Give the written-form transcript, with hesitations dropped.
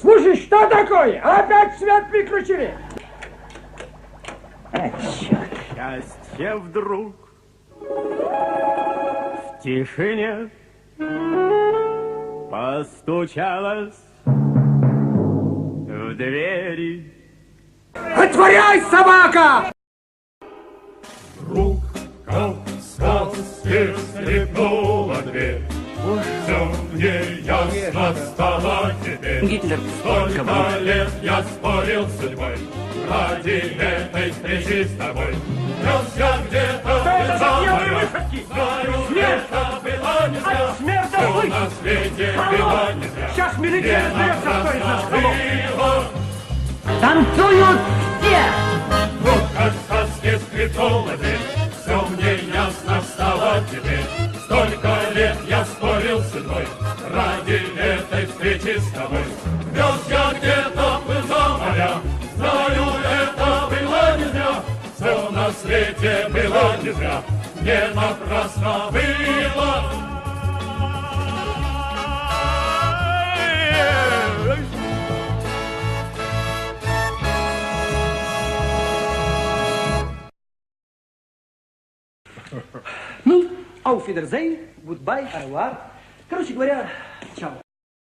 Слушай, что такое? Опять свет выключили? Черт. Счастье вдруг в тишине постучалось в двери. Отворяй, собака! Вдруг, как в сказке, скрипнула дверь. Все мне ясно стало теперь. Гитлер Столько лет я спорил с судьбой ради этой встречи с тобой. Нес я где-то знаю, это было не зря. Все на свете было не зря. Сейчас милиция разберется, кто из нас кого. Танцуют все! Вот как в сказке скрипнула дверь. Все мне ясно стало теперь. Столько лет я спорил с судьбой ради этой встречи с тобой. Вез я где-то за моря, знаю, это было не зря. Все на свете было не зря, не напрасно было. Ну, auf Wiedersehen, goodbye, au revoir. Короче говоря,